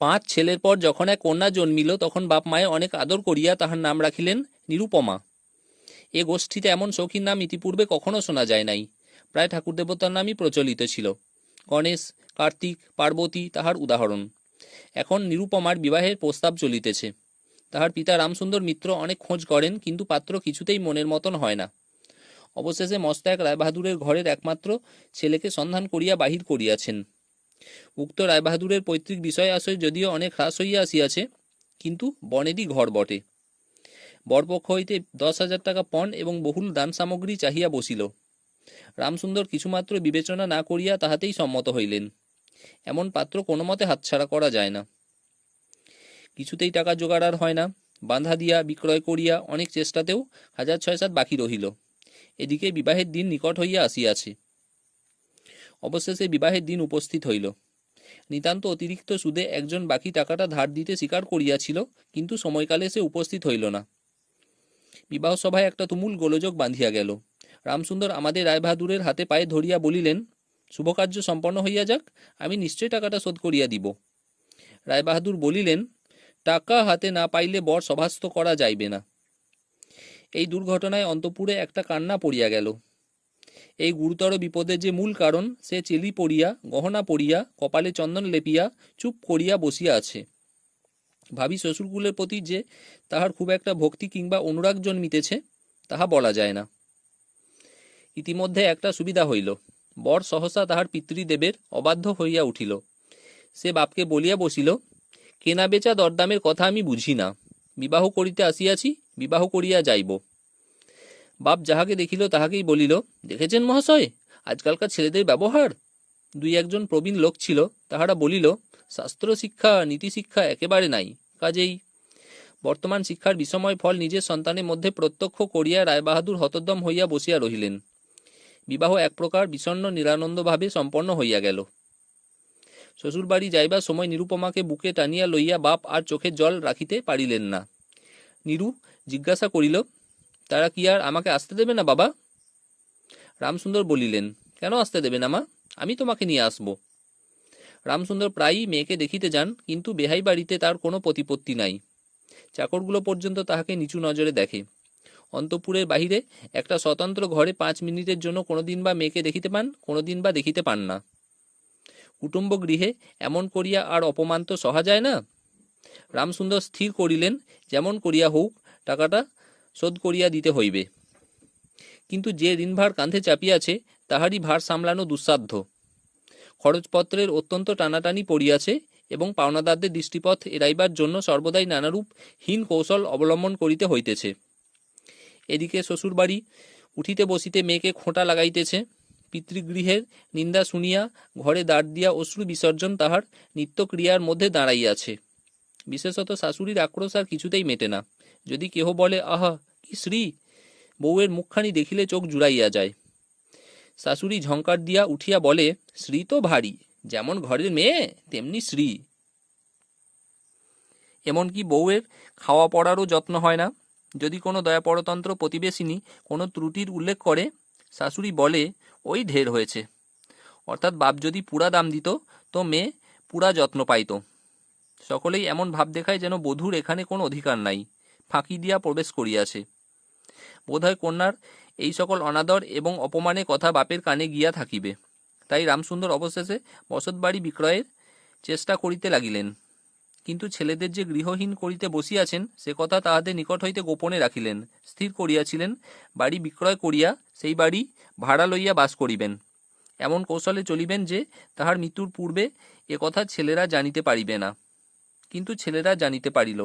5 ছেলের পর যখন এক কন্যা জন্মিল তখন বাপ মায়ে অনেক আদর করিয়া তাহার নাম রাখিলেন নিরুপমা। এ গোষ্ঠীতে এমন শৌখিন নাম ইতিপূর্বে কখনো শোনা যায় নাই। প্রায় ঠাকুর দেবতার নামই প্রচলিত ছিল। গণেশ, কার্তিক, পার্বতী তাহার উদাহরণ। এখন নিরুপমার বিবাহের প্রস্তাব চলিতেছে। তাহার পিতা রামসুন্দর মিত্র অনেক খোঁজ করেন, কিন্তু পাত্র কিছুতেই মনের মতন হয় না। অবশেষে মস্তাক রায়বাহাদুরের ঘরের একমাত্র ছেলেকে সন্ধান করিয়া বাহির করিয়াছেন। উক্ত রায়বাহাদুরের পৈতৃক বিষয় আশয় যদিও অনেক হ্রাস হইয়া আসিয়াছে, কিন্তু বনেরই ঘর বটে। বরপক্ষ হইতে 10,000 টাকা পণ এবং বহুল দান সামগ্রী চাহিয়া বসিল। রামসুন্দর কিছুমাত্র বিবেচনা না করিয়া তাহাতেই সম্মত হইলেন। এমন পাত্র কোনো মতে হাতছাড়া করা যায় না। কিছুতেই টাকা জোগাড় আর হয় না। বাঁধা দিয়া বিক্রয় করিয়া অনেক চেষ্টাতেও 1,000-6,7 বাকি রহিল। এদিকে বিবাহের দিন নিকট হইয়া আসিয়াছে। অবশেষে বিবাহের দিন উপস্থিত হইল। নিতান্ত অতিরিক্ত সুদে একজন বাকি টাকাটা ধার দিতে স্বীকার করিয়াছিল, কিন্তু সময়কালে সে উপস্থিত হইল না। বিবাহ সভায় একটা তুমুল গোলযোগ বাঁধিয়া গেল। রামসুন্দর আমাদের রায়বাহাদুরের হাতে পায়ে ধরিয়া বলিলেন, শুভকার্য সম্পন্ন হইয়া যাক, আমি নিশ্চয় টাকাটা শোধ করিয়া দিব। রায়বাহাদুর বলিলেন, টাকা হাতে না পাইলে বর সভাস্থ করা যাইবে না। এই দুর্ঘটনায় অন্তপুরে একটা কান্না পড়িয়া গেল। এই গুরুতর বিপদের যে মূল কারণ, সে চেলি পড়িয়া, গহনা পড়িয়া, কপালে চন্দন লেপিয়া চুপ করিয়া বসিয়া আছে। ভাবি শ্বশুরকুলের প্রতি যে তাহার খুব একটা ভক্তি কিংবা অনুরাগ জন্মিতেছে, তাহা বলা যায় না। ইতিমধ্যে একটা সুবিধা হইল। বর সহসা তাহার পিতৃদেবের অবাধ্য হইয়া উঠিল। সে বাপকে বলিয়া বসিল, কেনা বেচা দরদামের কথা আমি বুঝি না। বিবাহ করিতে আসিয়াছি, বিবাহ করিয়া যাইব। বাপ যাহাকে দেখিল তাহাকেই বলিল, দেখেছেন মহাশয়, আজকালকার ছেলেদের ব্যবহার। 2-1 প্রবীণ লোক ছিল, তাহারা বলিল, শাস্ত্র শিক্ষা নীতি শিক্ষা একেবারে নাই, কাজেই বর্তমান শিক্ষার বিষময় ফল নিজের সন্তানের মধ্যে প্রত্যক্ষ করিয়া রায়বাহাদুর হতোদ্যম হইয়া বসিয়া রহিলেন। বিবাহ এক প্রকার বিষণ্ণ নিরানন্দভাবে সম্পন্ন হইয়া গেল। শ্বশুরবাড়ি যাইবার সময় নিরুপমাকে বুকে টানিয়া লইয়া বাপ আর চোখের জল রাখিতে পারিলেন না। নিরু জিজ্ঞাসা করিল, তারা কি আর আমাকে আসতে দেবে না বাবা? রামসুন্দর বলিলেন, কেন আসতে দেবে না মা, আমি তোমাকে নিয়ে আসব। রামসুন্দর প্রায়ই মেয়েকে দেখিতে যান, কিন্তু বেহাই বাড়িতে তার কোনো প্রতিপত্তি নাই। চাকরগুলো পর্যন্ত তাহাকে নিচু নজরে দেখে। অন্তপুরের বাহিরে একটা স্বতন্ত্র ঘরে 5 মিনিটের জন্য কোনোদিন বা মেয়েকে দেখিতে পান, কোনোদিন বা দেখিতে পান না। কুটুম্ব গৃহে এমন করিয়া আর অপমান তো সহা যায় না। রামসুন্দর স্থির করিলেন, যেমন করিয়া হোক টাকাটা শোধ করিয়া দিতে হইবে। কিন্তু যে ঋণভার কাঁধে চাপিয়াছে, তাহারই ভার সামলানো দুঃসাধ্য। খরচপত্রের অত্যন্ত টানাটানি পড়িয়াছে, এবং পাওনাদারদের দৃষ্টিপথ এড়াইবার জন্য সর্বদাই নানারূপ হীন কৌশল অবলম্বন করিতে হইতেছে। এদিকে শ্বশুরবাড়ি উঠিতে বসিতে মেয়েকে খোঁটা লাগাইতেছে। পিতৃগৃহের নিন্দা শুনিয়া ঘরে দাঁড় দিয়া অশ্রু বিসর্জন তাহার নিত্যক্রিয়ার মধ্যে দাঁড়াইয়াছে। বিশেষত শাশুড়ির আক্রোশ আর কিছুতেই মেটে না। যদি কেহ বলে, আহা কি শ্রী, বউয়ের মুখখানি দেখিলে চোখ জুড়াইয়া যায়। শাশুড়ি ঝঙ্কার দিয়া উঠিয়া বলে, শ্রী তো ভারী, যেমন ঘরের মেয়ে তেমনি শ্রী। এমনকি বউয়ের খাওয়া পড়ারও যত্ন হয় না। যদি কোনো দয়াপরতন্ত্র প্রতিবেশিনী কোনো ত্রুটির উল্লেখ করে, শাশুড়ি বলে, ওই ঢের হয়েছে। অর্থাৎ বাপ যদি পুরা দাম দিত, তো মেয়ে পুরা যত্ন পাইত। সকলেই এমন ভাব দেখায় যেন বধূর এখানে কোনো অধিকার নাই, ফাঁকি দিয়া প্রবেশ করিয়াছে। বোধহয় কন্যার এই সকল অনাদর এবং অপমানে কথা বাপের কানে গিয়া থাকিবে। তাই রামসুন্দর অবশেষে বসতবাড়ি বিক্রয়ের চেষ্টা করিতে লাগিলেন। কিন্তু ছেলেদের যে গৃহহীন করিতে বসিয়াছেন, সে কথা তাহাদের নিকট হইতে গোপনে রাখিলেন। স্থির করিয়াছিলেন, বাড়ি বিক্রয় করিয়া সেই বাড়ি ভাড়া লইয়া বাস করিবেন। এমন কৌশলে চলিবেন যে তাহার মৃত্যুর পূর্বে এ কথা ছেলেরা জানিতে পারিবে না। কিন্তু ছেলেরা জানিতে পারিল।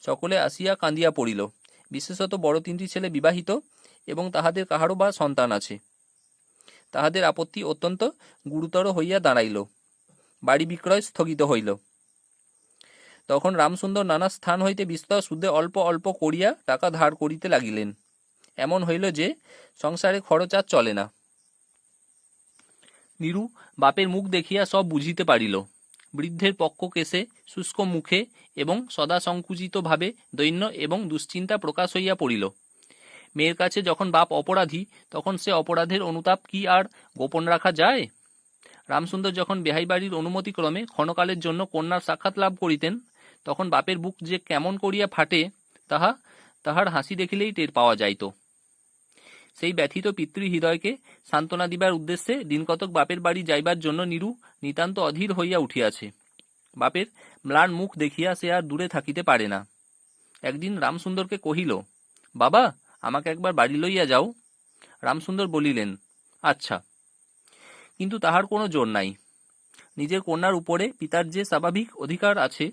সকলে আসিয়া কাঁদিয়া পড়িল। বিশেষত বড় 3টি ছেলে বিবাহিত, এবং তাহাদের কাহারও বা সন্তান আছে। তাহাদের আপত্তি অত্যন্ত গুরুতর হইয়া দাঁড়াইল। বাড়ি বিক্রয় স্থগিত হইল। তখন রামসুন্দর নানা স্থান হইতে বিস্তর সুদে অল্প অল্প করিয়া টাকা ধার করিতে লাগিলেন। এমন হইল যে সংসারে খরচ আর চলে না। নিরু বাপের মুখ দেখিয়া সব বুঝিতে পারিল। বৃদ্ধের পক্ষ কেশে, শুষ্ক মুখে এবং সদা সংকুচিত ভাবে দৈন্য এবং দুশ্চিন্তা প্রকাশ হইয়া পড়িল। মেয়ের কাছে যখন বাপ অপরাধী, তখন সে অপরাধের অনুতাপ কি আর গোপন রাখা যায়? রামসুন্দর যখন বেহাই বাড়ির অনুমতিক্রমে ক্ষণকালের জন্য কন্যার সাক্ষাৎ লাভ করিতেন, তখন বাপের বুক যে কেমন করিয়া ফাটে তাহার হাসি দেখিলেই টের পাওয়া যাইত। সেই ব্যথিত পিতৃহৃদয়কে সান্ত্বনা দিবার উদ্দেশ্যে দিনকতক বাপের বাড়ি যাইবার জন্য নীরু নিতান্ত অধীর হইয়া উঠিয়াছে। বাপের ম্লান মুখ দেখিয়া সে আর দূরে থাকিতে পারে না। একদিন রামসুন্দরকে কহিল, বাবা, আমাকে একবার বাড়ি লইয়া যাও। রামসুন্দর বলিলেন, আচ্ছা। কিন্তু তাহার কোনো জোর নাই। নিজের কন্যার উপরে পিতার যে স্বাভাবিক অধিকার আছে,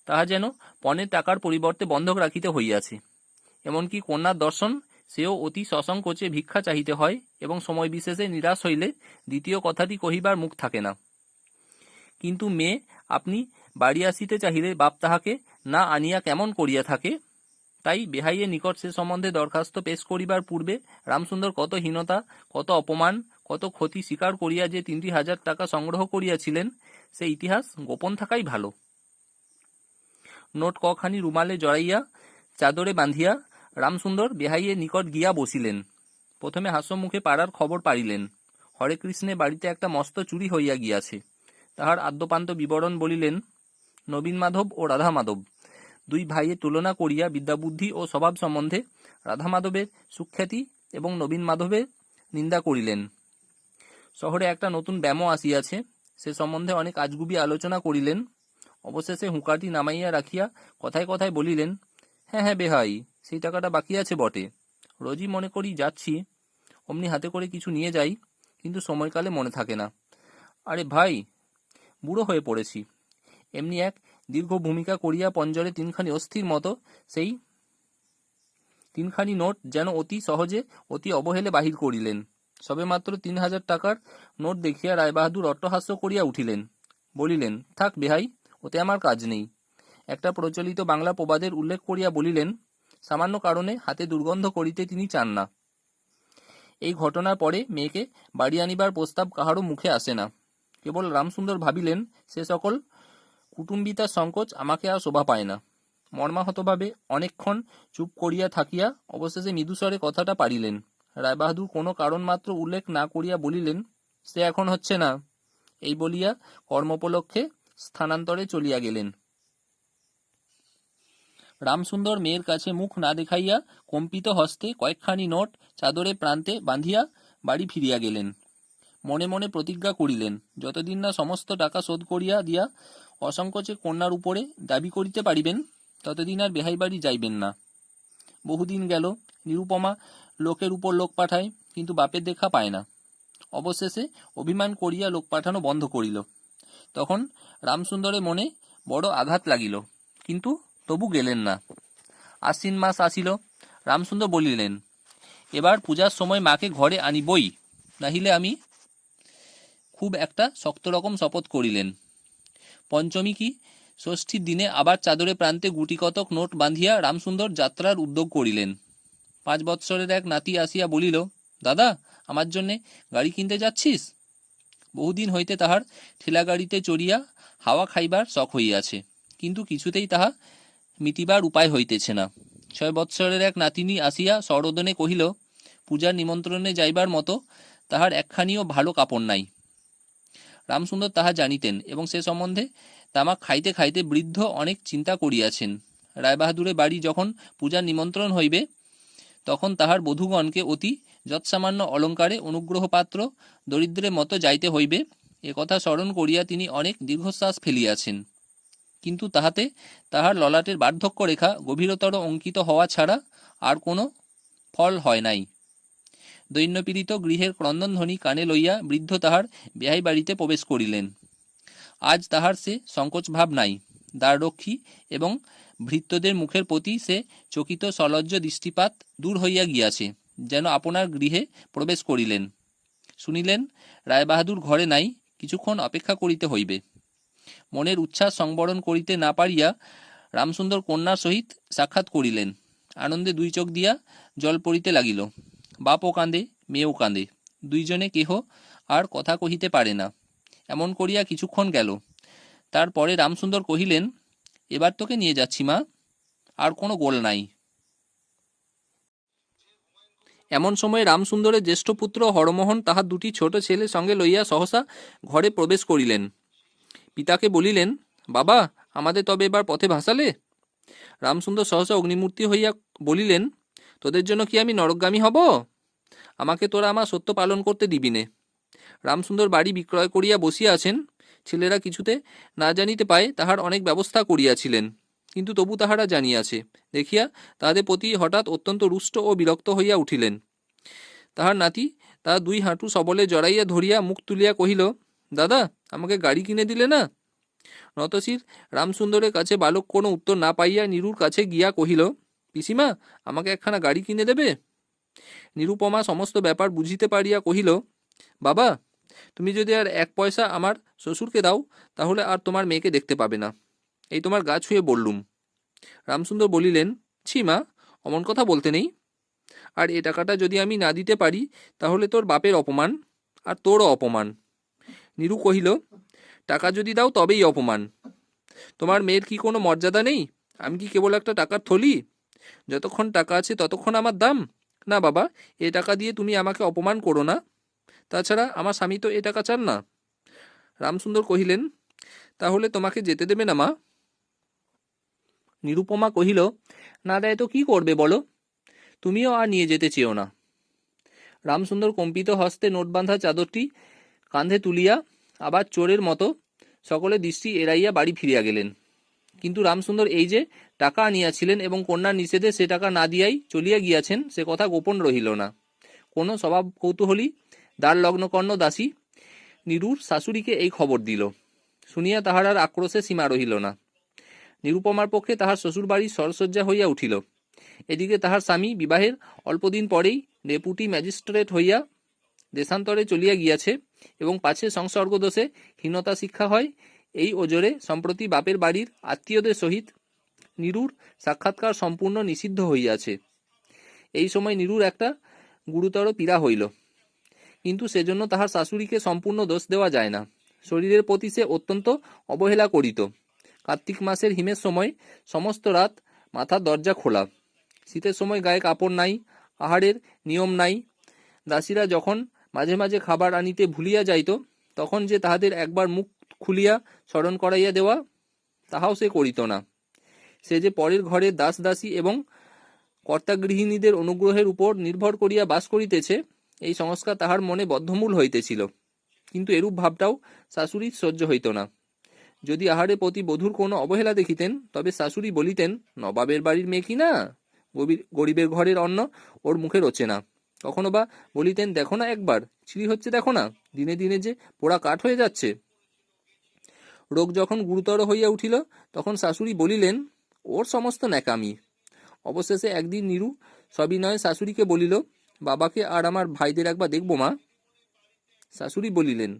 তাহা যেন পণের টাকার পরিবর্তে বন্ধক রাখিতে হইয়াছে। এমনকি কন্যার দর্শন সেও অতি সসংকোচে ভিক্ষা চাহিতে হয়, এবং সময় বিশেষে নিরাশ হইলে দ্বিতীয় কথাটি কহিবার মুখ থাকে না। কিন্তু মেয়ে আপনি বাড়ি আসিতে চাহিলে বাপ তাহাকে না আনিয়া কেমন করিয়া থাকে। তাই বেহাইয়ের নিকট সে সম্বন্ধে দরখাস্ত পেশ করিবার পূর্বে রামসুন্দর কত হীনতা, কত অপমান, কত ক্ষতি স্বীকার করিয়া যে 3,000 টাকা সংগ্রহ করিয়াছিলেন, সে ইতিহাস গোপন থাকাই ভালো। নোট কখানি রুমালে জড়াইয়া চাদরে বাঁধিয়া রামসুন্দর বেহাইয়ের নিকট গিয়া বসিলেন। প্রথমে হাস্যমুখে পাড়ার খবর পাড়িলেন। হরে কৃষ্ণে বাড়িতে একটা মস্ত চুরি হইয়া গিয়াছে। তাহার আদ্যপান্ত বিবরণ বলিলেন। নবীন মাধব ও রাধা মাধব দুই ভাইয়ের তুলনা করিয়া বিদ্যাবুদ্ধি ও স্বভাব সম্বন্ধে রাধা মাধবের সুখ্যাতি এবং নবীন মাধবের নিন্দা করিলেন। শহরে একটা নতুন ব্যামো আসিয়াছে, সে সম্বন্ধে অনেক আজগুবি আলোচনা করিলেন। অবশেষে হুঁকাটি নামাইয়া রাখিয়া কথায় কথায় বলিলেন, হ্যাঁ হ্যাঁ বেহাই, সেই টাকাটা বাকি আছে বটে। রোজই মনে করি যাচ্ছি, অমনি হাতে করে কিছু নিয়ে যাই, কিন্তু সময়কালে মনে থাকে না। আরে ভাই, বুড়ো হয়ে পড়েছি। এমনি এক দীর্ঘ ভূমিকা করিয়া পঞ্জরে তিনখানি অস্থির মতো সেই তিনখানি নোট যেন অতি সহজে অতি অবহেলে বাহির করিলেন। সবে মাত্র 3,000 টাকার নোট দেখিয়া রায়বাহাদুর অট্টহাস্য করিয়া উঠিলেন। বলিলেন, থাক বেহাই, ওতে আমার কাজ নেই। একটা প্রচলিত বাংলা প্রবাদের উল্লেখ করিয়া বলিলেন, সামান্য কারণে হাতে দুর্গন্ধ করিতে তিনি চান না। এই ঘটনার পরে মেয়েকে বাড়ি আনিবার প্রস্তাব কাহারও মুখে আসে না। কেবল রামসুন্দর ভাবিলেন, সে সকল কুটুম্বিতার সংকোচ আমাকে আর শোভা পায় না। মর্মাহতভাবে অনেকক্ষণ চুপ করিয়া থাকিয়া অবশেষে মৃদুস্বরে কথাটা পারিলেন। রায়বাহাদুর কোনো কারণ মাত্র উল্লেখ না করিয়া বলিলেন, সে এখন হচ্ছে না। এই বলিয়া কর্মোপলক্ষে স্থানান্তরে চলিয়া গেলেন। রামসুন্দর মেয়ের কাছে মুখ না দেখাইয়া কম্পিত হস্তে কয়েকখানি নোট চাদরে প্রান্তে বাঁধিয়া বাড়ি ফিরিয়া গেলেন। মনে মনে প্রতিজ্ঞা করিলেন, যতদিন না সমস্ত টাকা শোধ করিয়া দিয়া অসংকোচে কন্যার উপরে দাবি করিতে পারিবেন, ততদিন আর বেহাই বাড়ি যাইবেন না। বহুদিন গেল, নিরুপমা লোকের উপর লোক পাঠায়, কিন্তু বাপের দেখা পায় না। অবশেষে অভিমান করিয়া লোক পাঠানো বন্ধ করিল। তখন রামসুন্দরের মনে বড় আঘাত লাগিল, কিন্তু তবু গেলেন না। আশ্বিন মাস আসিল। রামসুন্দর বলিলেন, এবার পূজার সময় মাকে ঘরে আনিবই, নাহিলে আমি। খুব একটা শক্ত রকম শপথ করিলেন। পঞ্চমী কি ষষ্ঠীর দিনে আবার চাদরে প্রান্তে গুটি কতক নোট বাঁধিয়া রামসুন্দর যাত্রার উদ্যোগ করিলেন। 5 বৎসরের এক নাতি আসিয়া বলিল, দাদা, আমার জন্যে গাড়ি কিনতে যাচ্ছিস? বহুদিন হইতে তাহার ঠেলা গাড়িতে চড়িয়া হাওয়া খাইবার শখ হইয়াছে, কিন্তু কিছুতেই তাহা মিটিবার উপায় হইতেছে না। 6 বৎসরের এক নাতিনী আসিয়া সরোদনে কহিল, পূজার নিমন্ত্রণে যাইবার মতো তাহার একখানিও ভালো কাপড় নাই। রামসুন্দর তাহা জানিতেন এবং সে সম্বন্ধে তামাক খাইতে খাইতে বৃদ্ধ অনেক চিন্তা করিয়াছেন। রায়বাহাদুরের বাড়ি যখন পূজার নিমন্ত্রণ হইবে, তখন তাহার বধূগণকে অতি যৎসামান্য অলঙ্কারে অনুগ্রহপাত্র দরিদ্রের মতো যাইতে হইবে, একথা স্মরণ করিয়া তিনি অনেক দীর্ঘশ্বাস ফেলিয়াছেন। কিন্তু তাহাতে তাহার ললাটের বার্ধক্য রেখা গভীরতর অঙ্কিত হওয়া ছাড়া আর কোনো ফল হয় নাই। দৈন্যপীড়িত গৃহের ক্রন্দনধ্বনি কানে লইয়া বৃদ্ধ তাহার বেহাই বাড়িতে প্রবেশ করিলেন। আজ তাহার সে সংকোচ ভাব নাই। দ্বাররক্ষী এবং ভৃত্যদের মুখের প্রতি সে চকিত সলজ্জ দৃষ্টিপাত দূর হইয়া গিয়াছে, যেন আপনার গৃহে প্রবেশ করিলেন। শুনিলেন রায়বাহাদুর ঘরে নাই, কিছুক্ষণ অপেক্ষা করিতে হইবে। মনের উচ্ছ্বাস সংবরণ করিতে না পারিয়া রামসুন্দর কন্যার সহিত সাক্ষাৎ করিলেন। আনন্দে 2 চোখ দিয়া জল পড়িতে লাগিল। বাপও কাঁদে, মেয়েও কাঁদে, দুইজনে কেহ আর কথা কহিতে পারে না। এমন করিয়া কিছুক্ষণ গেল। তারপরে রামসুন্দর কহিলেন, এবার তোকে নিয়ে যাচ্ছি মা, আর কোনো গোল নাই। এমন সময় রামসুন্দরের জ্যেষ্ঠ পুত্র হরমোহন তাহার দুটি ছোট ছেলে সঙ্গে লইয়া সহসা ঘরে প্রবেশ করিলেন। পিতাকে বলিলেন, বাবা, আমাদের তবে এবার পথে ভাসালে? রামসুন্দর সহসা অগ্নিমূর্তি হইয়া বলিলেন, তোদের জন্য কি আমি নরকগামী হব? আমাকে তোরা আমার সত্য পালন করতে দিবিনে। রামসুন্দর বাড়ি বিক্রয় করিয়া বসিয়া আছেন। ছেলেরা কিছুতে না জানিতে পায় তাহার অনেক ব্যবস্থা করিয়াছিলেন, কিন্তু তবু তাহারা জানিয়াছে দেখিয়া তাহাদের প্রতি হঠাৎ অত্যন্ত রুষ্ট ও বিরক্ত হইয়া উঠিলেন। তাহার নাতি তাহার দুই হাঁটু সবলে জড়াইয়া ধরিয়া মুখ তুলিয়া কহিল, দাদা, আমাকে গাড়ি কিনে দিলে না? নতশির রামসুন্দরের কাছে বালক কোনো উত্তর না পাইয়া নীরুর কাছে গিয়া কহিল, পিসিমা, আমাকে একখানা গাড়ি কিনে দেবে? নিরুপমা সমস্ত ব্যাপার বুঝিতে পারিয়া কহিল, বাবা, তুমি যদি আর 1 পয়সা আমার শ্বশুরকে দাও, তাহলে আর তোমার মেয়েকে দেখতে পাবে না। এই তোমার গা ছুঁয়ে বললুম। রামসুন্দর বলিলেন, ছি মা, অমন কথা বলতে নেই। আর এ টাকাটা যদি আমি না দিতে পারি, তাহলে তোর বাপের অপমান, আর তোরও অপমান। নীরু কহিল, টাকা যদি দাও তবেই অপমান। তোমার মেয়ের কি কোনো মর্যাদা নেই? আমি কি কেবল একটা টাকার থলি? যতক্ষণ টাকা আছে ততক্ষণ আমার দাম। না বাবা, এ টাকা দিয়ে তুমি আমাকে অপমান করো না। তাছাড়া আমার স্বামী তো এ টাকা চান না। রামসুন্দর কহিলেন, তাহলে তোমাকে যেতে দেবে না মা? নিরুপমা কহিল, না দেয় তো কি করবে বলো? তুমিও আর নিয়ে যেতে চেও না। রামসুন্দর কম্পিত হস্তে নোটবাঁধা চাদরটি কাঁধে তুলিয়া আবার চোরের মতো সকলে দৃষ্টি এড়াইয়া বাড়ি ফিরিয়া গেলেন। কিন্তু রামসুন্দর এই যে টাকা আনিয়াছিলেন এবং কন্যার নিষেধে সে টাকা না দিয়াই চলিয়া গিয়াছেন, সে কথা গোপন রহিল না। কোনো স্বভাব কৌতূহলী দ্বার লগ্নকর্ণ দাসী নীরুর শাশুড়িকে এই খবর দিল। শুনিয়া তাহার আর আক্রোশে সীমা রহিল না। নিরুপমার পক্ষে তাহার শ্বশুরবাড়ি সরসজ্জা হইয়া উঠিল। এদিকে তাহার স্বামী বিবাহের অল্পদিন পরেই ডেপুটি ম্যাজিস্ট্রেট হইয়া দেশান্তরে চলিয়া গিয়াছে এবং পাছে সংসর্গদোষে হীনতা শিক্ষা হয়, এই ওজরে সম্প্রতি বাপের বাড়ির আত্মীয়দের সহিত নীরুর সাক্ষাৎকার সম্পূর্ণ নিষিদ্ধ হইয়াছে। এই সময় নীরুর একটা গুরুতর পীড়া হইল, কিন্তু সেজন্য তাহার শাশুড়িকে সম্পূর্ণ দোষ দেওয়া যায় না। শরীরের প্রতি সে অত্যন্ত অবহেলা করিত। কার্তিক মাসের হিমের সময় সমস্ত রাত মাথার দরজা খোলা। শীতের সময় গায়ে কাপড় নাই, আহারের নিয়ম নাই। দাসীরা যখন মাঝে মাঝে খাবার আনিতে ভুলিয়া যাইত, তখন যে তাহাদের একবার মুখ খুলিয়া স্মরণ করাইয়া দেওয়া, তাহাও সে করিত না। সে যে পরের ঘরের দাস দাসী এবং কর্তাগৃহিণীদের অনুগ্রহের উপর নির্ভর করিয়া বাস করিতেছে, এই সংস্কার তাহার মনে বদ্ধমূল হইতেছিল। কিন্তু এরূপ ভাবটাও শাশুড়ির সহ্য হইত না। যদি আহারের প্রতি বধূর কোনো অবহেলা দেখিতেন, তবে শাশুড়ি বলিতেন, নবাবের বাড়ির মেয়ে কি না, গরিবের ঘরের অন্ন ওর মুখে রোচে না। কখনো বা বলিতেন, দেখো না একবার, ছিঁড়ি হচ্ছে দেখো না, দিনে দিনে যে পোড়া কাঠ হয়ে যাচ্ছে। রোগ যখন গুরুতর হইয়া উঠিল, তখন শাশুড়ি বলিলেন, ওর সমস্ত ন্যাকামি। অবশেষে একদিন নীরু সবিনয়ে শাশুড়িকে বলিল, বাবাকে আর আমার ভাইদের একবার দেখবো মা। শাশুড়ি বলিলেন,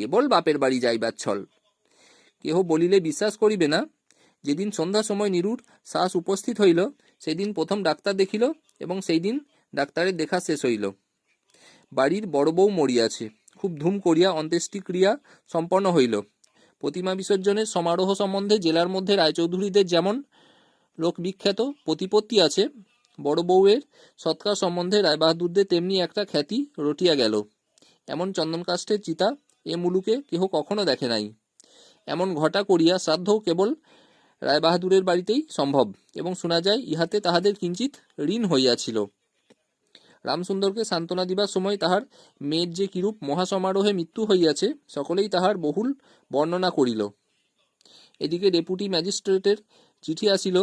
কেবল বাপের বাড়ি যাইবার ছল। কেহ বলিলে বিশ্বাস করিবে না। যেদিন সন্ধ্যার সময় নীরুর শ্বাস উপস্থিত হইল, সেদিন প্রথম ডাক্তার দেখিল এবং সেই দিন ডাক্তারের দেখা শেষ হইল। বাড়ির বড় বউ মরিয়াছে। খুব ধুম করিয়া অন্ত্যেষ্টিক্রিয়া সম্পন্ন হইল। প্রতিমা বিসর্জনের সমারোহ সম্বন্ধে জেলার মধ্যে রায়চৌধুরীদের যেমন লোকবিখ্যাত প্রতিপত্তি আছে, বড় বউয়ের সৎকার সম্বন্ধে রায়বাহাদুরদের তেমনি একটা খ্যাতি রটিয়া গেল। এমন চন্দনকাষ্ঠের চিতা এ মুলুকে কেহ কখনো দেখে নাই। এমন ঘটা করিয়া শ্রাদ্ধও কেবল রায়বাহাদুরের বাড়িতেই সম্ভব, এবং শোনা যায় ইহাতে তাহাদের কিঞ্চিত ঋণ হইয়াছিল। রামসুন্দরকে সান্ত্বনা দিবার সময় তাহার মেয়ের যে কিরূপ মহাসমারোহে মৃত্যু হইয়াছে, সকলেই তাহার বহুল বর্ণনা করিল। এদিকে ডেপুটি ম্যাজিস্ট্রেটের চিঠি আসিল,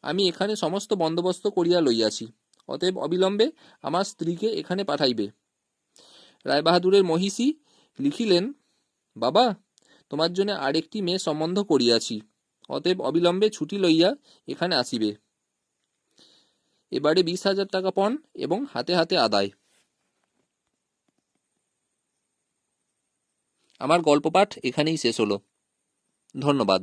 আমি এখানে সমস্ত বন্দোবস্ত করিয়া লইয়াছি, অতএব অবিলম্বে আমার স্ত্রীকে এখানে পাঠাইবে। রায়বাহাদুরের মহিষী লিখিলেন, বাবা, তোমার জন্য আরেকটি মেয়ে সম্বন্ধ করিয়াছি, অতএব অবিলম্বে ছুটি লইয়া এখানে আসিবে। এবারে 20,000 টাকা পণ এবং হাতে হাতে আদায়। আমার গল্প পাঠ এখানেই শেষ হলো। ধন্যবাদ।